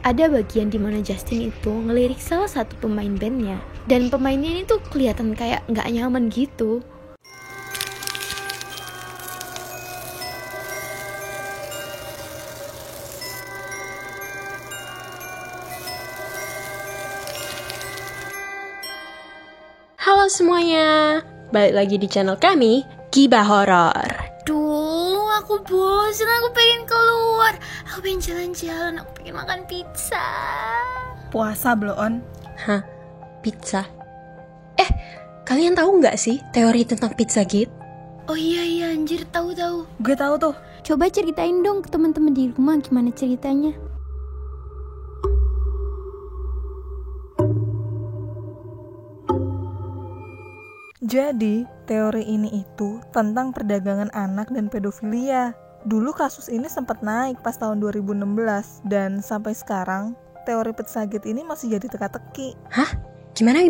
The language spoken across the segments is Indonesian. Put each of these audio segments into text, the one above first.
ada bagian dimana Justin itu ngelirik salah satu pemain bandnya. Dan pemainnya ini tuh kelihatan kayak gak nyaman gitu. Halo semuanya, balik lagi di channel kami, Gibah Horor. Duh, aku bosan, aku pengen keluar. Aku pengen jalan-jalan, aku pengen makan pizza. Puasa bloon. Hah? Pizza? Kalian tahu nggak sih teori tentang Pizzagate? Oh iya anjir, tahu. Gue tahu tuh. Coba ceritain dong ke teman-teman di rumah gimana ceritanya. Jadi, teori ini itu tentang perdagangan anak dan pedofilia. Dulu kasus ini sempat naik pas tahun 2016 dan sampai sekarang teori Pizzagate ini masih jadi teka-teki. Hah? Gimana?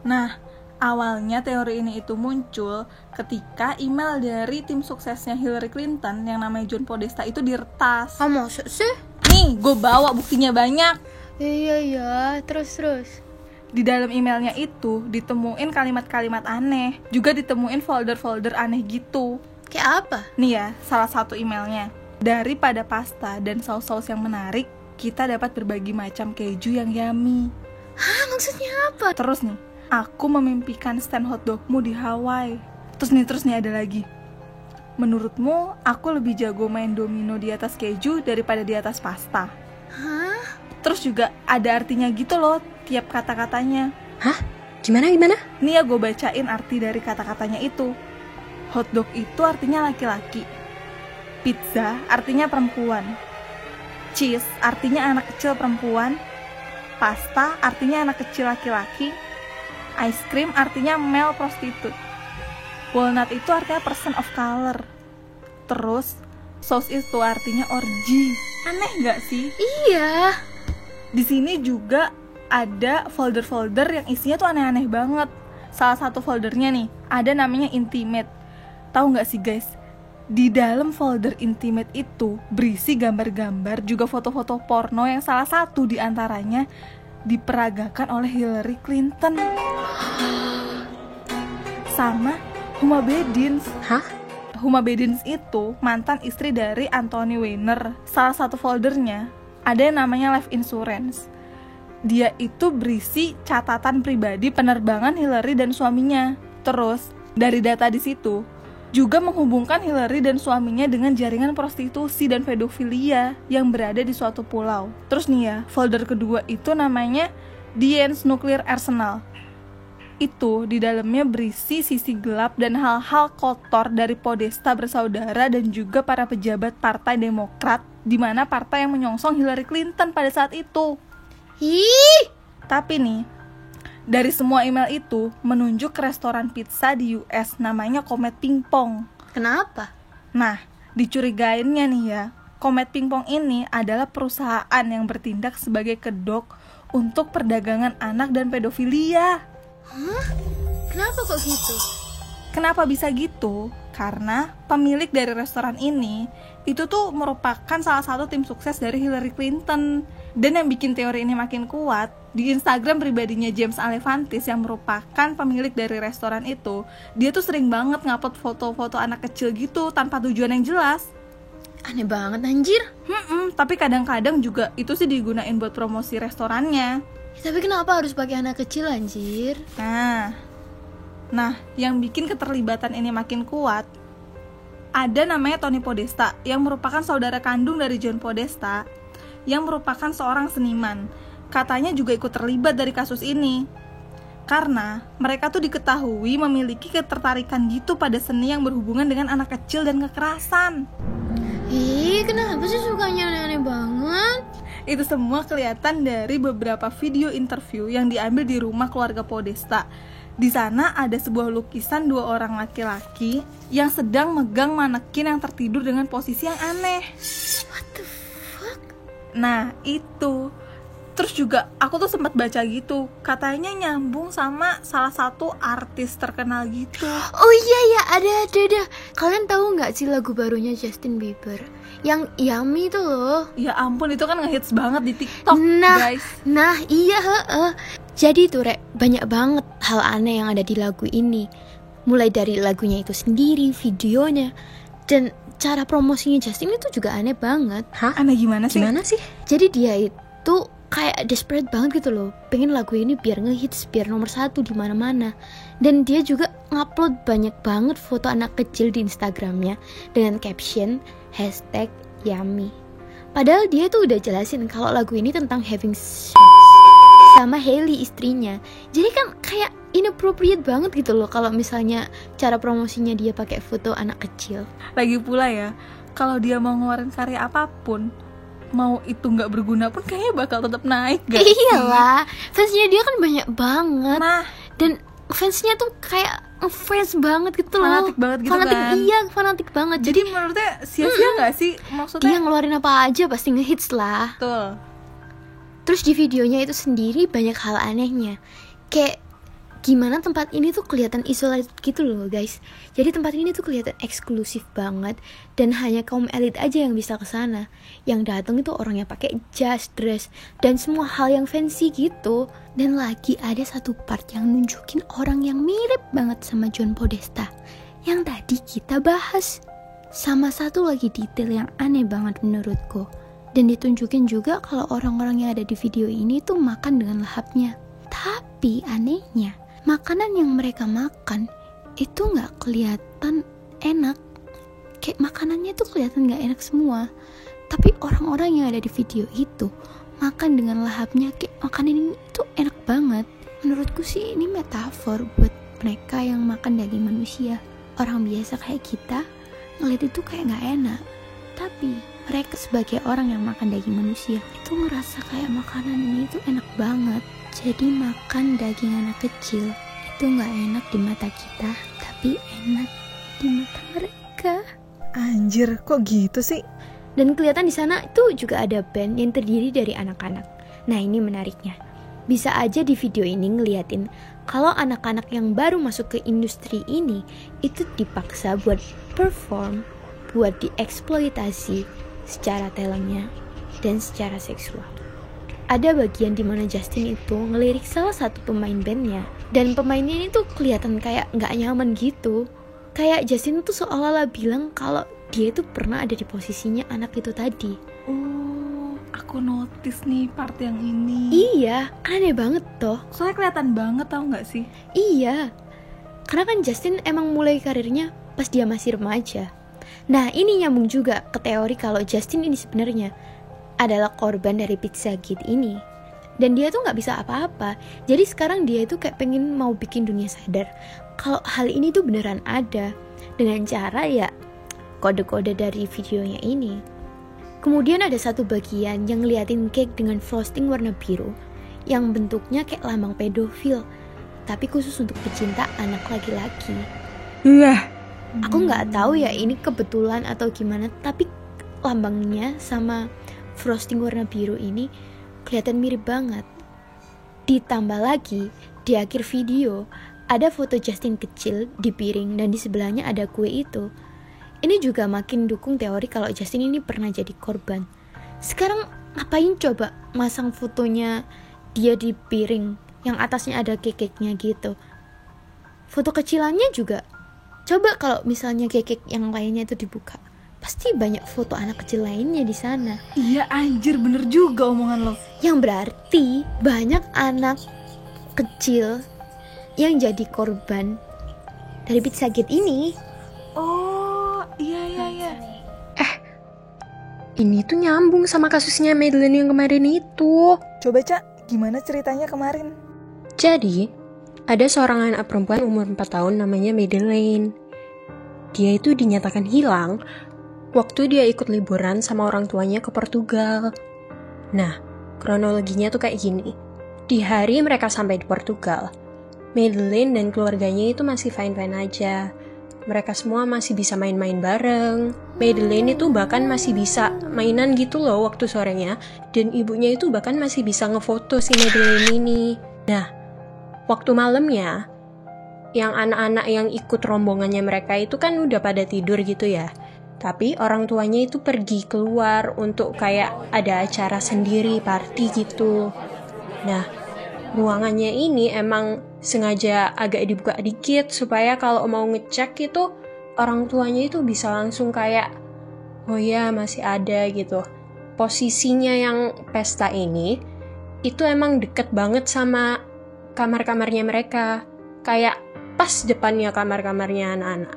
Nah, awalnya teori ini itu muncul ketika email dari tim suksesnya Hillary Clinton yang namanya John Podesta itu diretas. Maksud sih? Nih, gue bawa buktinya banyak. Iya, terus. Di dalam emailnya itu ditemuin kalimat-kalimat aneh, juga ditemuin folder-folder aneh gitu. Kayak apa? Nih ya, salah satu emailnya. Daripada pasta dan saus-saus yang menarik, kita dapat berbagi macam keju yang yummy. Hah, maksudnya apa? Terus nih, aku memimpikan stand hotdogmu di Hawaii. Terus nih ada lagi. Menurutmu, aku lebih jago main domino di atas keju daripada di atas pasta. Hah? Terus juga ada artinya gitu loh tiap kata-katanya. Hah? Gimana? Nih ya gue bacain arti dari kata-katanya itu. Hotdog itu artinya laki-laki. Pizza artinya perempuan. Cheese artinya anak kecil perempuan. Pasta artinya anak kecil laki-laki. Ice cream artinya male prostitute. Walnut itu artinya person of color. Terus sauce itu artinya orgy. Aneh gak sih? Iya. Di sini juga ada folder-folder yang isinya tuh aneh-aneh banget. Salah satu foldernya nih, ada namanya intimate. Tahu nggak sih guys? Di dalam folder intimate itu berisi gambar-gambar juga foto-foto porno yang salah satu di antaranya diperagakan oleh Hillary Clinton sama Huma Bedins. Hah? Huma Bedins itu mantan istri dari Anthony Weiner. Salah satu foldernya ada yang namanya life insurance. Dia itu berisi catatan pribadi penerbangan Hillary dan suaminya. Terus dari data di situ juga menghubungkan Hillary dan suaminya dengan jaringan prostitusi dan pedofilia yang berada di suatu pulau. Terus nih ya, folder kedua itu namanya Diane's Nuclear Arsenal. Itu di dalamnya berisi sisi gelap dan hal-hal kotor dari Podesta bersaudara dan juga para pejabat Partai Demokrat, di mana partai yang menyongsong Hillary Clinton pada saat itu. Ih! Tapi nih, dari semua email itu menunjuk ke restoran pizza di US namanya Comet Ping Pong. Kenapa? Nah, dicurigainnya nih ya, Comet Ping Pong ini adalah perusahaan yang bertindak sebagai kedok untuk perdagangan anak dan pedofilia. Hah? Kenapa kok gitu? Kenapa bisa gitu? Karena pemilik dari restoran ini itu tuh merupakan salah satu tim sukses dari Hillary Clinton. Dan yang bikin teori ini makin kuat, di Instagram pribadinya James Alevantis yang merupakan pemilik dari restoran itu, dia tuh sering banget ngupload foto-foto anak kecil gitu tanpa tujuan yang jelas. Aneh banget anjir. Tapi kadang-kadang juga itu sih digunain buat promosi restorannya. Tapi kenapa harus pakai anak kecil anjir? Nah, yang bikin keterlibatan ini makin kuat, ada namanya Tony Podesta yang merupakan saudara kandung dari John Podesta, yang merupakan seorang seniman. Katanya juga ikut terlibat dari kasus ini. Karena mereka tuh diketahui memiliki ketertarikan gitu pada seni yang berhubungan dengan anak kecil dan kekerasan. Ih, kenapa sih sukanya aneh-aneh banget? Itu semua kelihatan dari beberapa video interview yang diambil di rumah keluarga Podesta. Di sana ada sebuah lukisan dua orang laki-laki yang sedang megang manekin yang tertidur dengan posisi yang aneh. What the fuck? Nah, itu. Terus juga aku tuh sempat baca gitu, katanya nyambung sama salah satu artis terkenal gitu. Oh iya ya, ada. Kalian tahu nggak sih lagu barunya Justin Bieber Yang Yummy itu loh. Ya ampun, itu kan ngehits banget di TikTok, guys. Nah iya Jadi tuh Rek, banyak banget hal aneh yang ada di lagu ini. Mulai dari lagunya itu sendiri, videonya, dan cara promosinya Justin itu juga aneh banget. Hah? Aneh gimana sih? Gimana sih? Jadi dia itu kayak desperate banget gitu loh, pengen lagu ini biar ngehits, biar nomor 1 di mana-mana. Dan dia juga ngupload banyak banget foto anak kecil di Instagramnya dengan caption #Yummy. Padahal dia tuh udah jelasin kalau lagu ini tentang having sex sama Hailey istrinya. Jadi kan kayak inappropriate banget gitu loh kalau misalnya cara promosinya dia pakai foto anak kecil. Lagi pula ya, kalau dia mau ngeluarin karya apapun, mau itu nggak berguna pun kayaknya bakal tetap naik, gak sih? Iyalah, fansnya dia kan banyak banget. Nah, Dan fansnya tuh kayak fans banget gitu loh. Fanatik banget gitu kan. Iya, fanatik banget. jadi menurutnya sia-sia nggak sih? Dia Maksudnya ngeluarin apa aja pasti ngehits lah. betul. Terus di videonya itu sendiri banyak hal anehnya. Kayak gimana tempat ini tuh kelihatan isolated gitu loh guys. Jadi tempat ini tuh kelihatan eksklusif banget dan hanya kaum elit aja yang bisa ke sana. Yang datang itu orang yang pakai jas, dress, dan semua hal yang fancy gitu. Dan lagi ada satu part yang nunjukin orang yang mirip banget sama John Podesta yang tadi kita bahas. Sama satu lagi detail yang aneh banget menurutku. Dan ditunjukin juga kalau orang-orang yang ada di video ini tuh makan dengan lahapnya. Tapi anehnya, makanan yang mereka makan itu gak kelihatan enak. Kayak makanannya tuh kelihatan gak enak semua. Tapi orang-orang yang ada di video itu makan dengan lahapnya, kayak makanan ini tuh enak banget. Menurutku sih ini metafor buat mereka yang makan daging manusia. Orang biasa kayak kita ngeliat itu kayak gak enak. Tapi mereka sebagai orang yang makan daging manusia itu ngerasa kayak makanan ini tuh enak banget. Jadi makan daging anak kecil itu gak enak di mata kita, tapi enak di mata mereka. Anjir, kok gitu sih? Dan kelihatan di sana itu juga ada band yang terdiri dari anak-anak. Nah ini menariknya, bisa aja di video ini ngeliatin kalau anak-anak yang baru masuk ke industri ini itu dipaksa buat perform, buat dieksploitasi secara talentnya dan secara seksual. Ada bagian dimana Justin itu ngelirik salah satu pemain bandnya, dan pemainnya ini tuh kelihatan kayak nggak nyaman gitu. Kayak Justin tuh seolah-olah bilang kalau dia itu pernah ada di posisinya anak itu tadi. Oh, aku notice nih part yang ini. Iya, aneh banget toh. Soalnya kelihatan banget, tau nggak sih? Iya, karena kan Justin emang mulai karirnya pas dia masih remaja. Nah ini nyambung juga ke teori kalau Justin ini sebenarnya adalah korban dari Pizzagate ini. Dan dia tuh gak bisa apa-apa. Jadi sekarang dia itu kayak pengen mau bikin dunia sadar kalau hal ini tuh beneran ada, dengan cara ya kode-kode dari videonya ini. Kemudian ada satu bagian yang ngeliatin cake dengan frosting warna biru yang bentuknya kayak lambang pedofil, tapi khusus untuk pecinta anak laki-laki. Aku nggak tahu ya ini kebetulan atau gimana, tapi lambangnya sama frosting warna biru ini kelihatan mirip banget. Ditambah lagi di akhir video ada foto Justin kecil di piring dan di sebelahnya ada kue itu. Ini juga makin dukung teori kalau Justin ini pernah jadi korban. Sekarang ngapain coba masang fotonya dia di piring yang atasnya ada cake-nya gitu. Foto kecilannya juga. Coba kalau misalnya cake yang lainnya itu dibuka, pasti banyak foto anak kecil lainnya di sana. Iya anjir, bener juga omongan lo. Yang berarti banyak anak kecil yang jadi korban dari Pizzagate ini. Oh, iya. Ini tuh nyambung sama kasusnya Madeline yang kemarin itu. Coba Cak, gimana ceritanya kemarin? Jadi, ada seorang anak perempuan umur 4 tahun namanya Madeline. Dia itu dinyatakan hilang waktu dia ikut liburan sama orang tuanya ke Portugal. Nah, kronologinya tuh kayak gini. Di hari mereka sampai di Portugal, Madeline dan keluarganya itu masih fine-fine aja. Mereka semua masih bisa main-main bareng. Madeline itu bahkan masih bisa mainan gitu loh waktu sorenya. Dan ibunya itu bahkan masih bisa ngefoto si Madeline ini. Nah, waktu malamnya, yang anak-anak yang ikut rombongannya mereka itu kan udah pada tidur gitu ya. Tapi orang tuanya itu pergi keluar untuk kayak ada acara sendiri, party gitu. Nah, ruangannya ini emang sengaja agak dibuka dikit supaya kalau mau ngecek itu orang tuanya itu bisa langsung kayak, oh ya masih ada gitu. Posisinya yang pesta ini itu emang deket banget sama kamar-kamarnya mereka. Kayak pas depannya kamar-kamarnya anak-anak.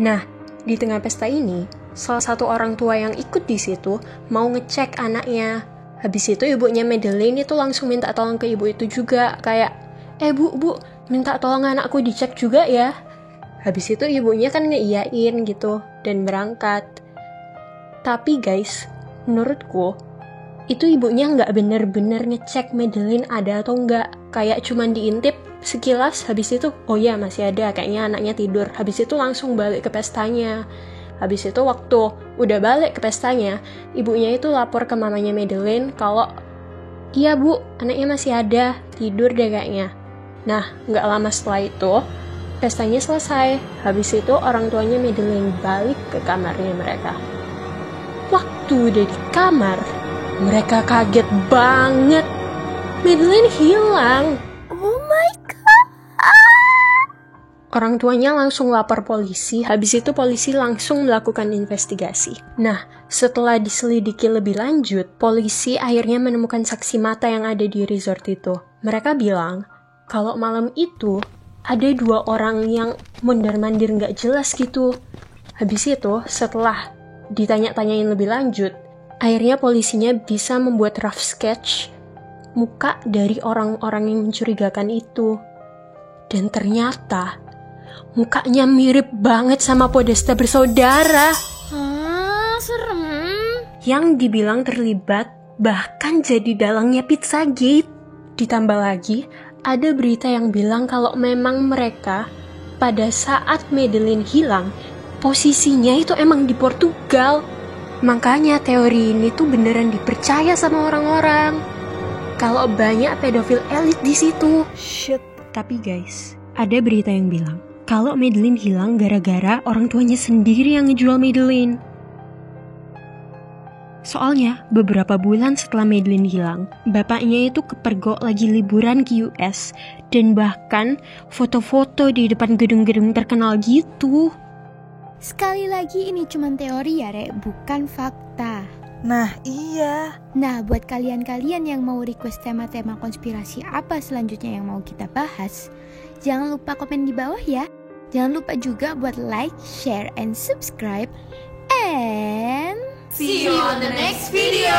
Nah, di tengah pesta ini, salah satu orang tua yang ikut di situ mau ngecek anaknya. Habis itu ibunya Madeleine itu langsung minta tolong ke ibu itu juga. Kayak, bu, minta tolong anakku dicek juga ya. Habis itu ibunya kan ngeiyain gitu dan berangkat. Tapi guys, menurutku, itu ibunya nggak bener-bener ngecek Madeleine ada atau nggak. Kayak cuman diintip sekilas, habis itu, oh ya masih ada, kayaknya anaknya tidur. Habis itu langsung balik ke pestanya. Habis itu waktu udah balik ke pestanya, ibunya itu lapor ke mamanya Madeleine kalau, iya bu, anaknya masih ada, tidur deh kayaknya. Nah, nggak lama setelah itu, pestanya selesai. Habis itu orang tuanya Madeleine balik ke kamarnya mereka. Waktu udah di kamar, mereka kaget banget. Madeleine hilang. Oh my god. Orang tuanya langsung lapor polisi, habis itu polisi langsung melakukan investigasi. Nah, setelah diselidiki lebih lanjut, polisi akhirnya menemukan saksi mata yang ada di resort itu. Mereka bilang, kalau malam itu, ada 2 orang yang mondar-mandir nggak jelas gitu. Habis itu, setelah ditanya-tanyain lebih lanjut, akhirnya polisinya bisa membuat rough sketch muka dari orang-orang yang mencurigakan itu. Dan ternyata mukanya mirip banget sama Podesta bersaudara. Serem. Yang dibilang terlibat bahkan jadi dalangnya Pizzagate. Ditambah lagi, ada berita yang bilang kalau memang mereka pada saat Madeleine hilang, posisinya itu emang di Portugal. Makanya teori ini tuh beneran dipercaya sama orang-orang. Kalau banyak pedofil elit di situ. Shit. Tapi guys, ada berita yang bilang kalau Madeleine hilang gara-gara orang tuanya sendiri yang ngejual Madeleine. Soalnya, beberapa bulan setelah Madeleine hilang, bapaknya itu kepergok lagi liburan ke US. Dan bahkan foto-foto di depan gedung-gedung terkenal gitu. Sekali lagi ini cuma teori ya, Rek, bukan fakta. Nah, iya. Nah, buat kalian-kalian yang mau request tema-tema konspirasi apa selanjutnya yang mau kita bahas, jangan lupa komen di bawah ya. Jangan lupa juga buat like, share, and subscribe. And see you on the next video.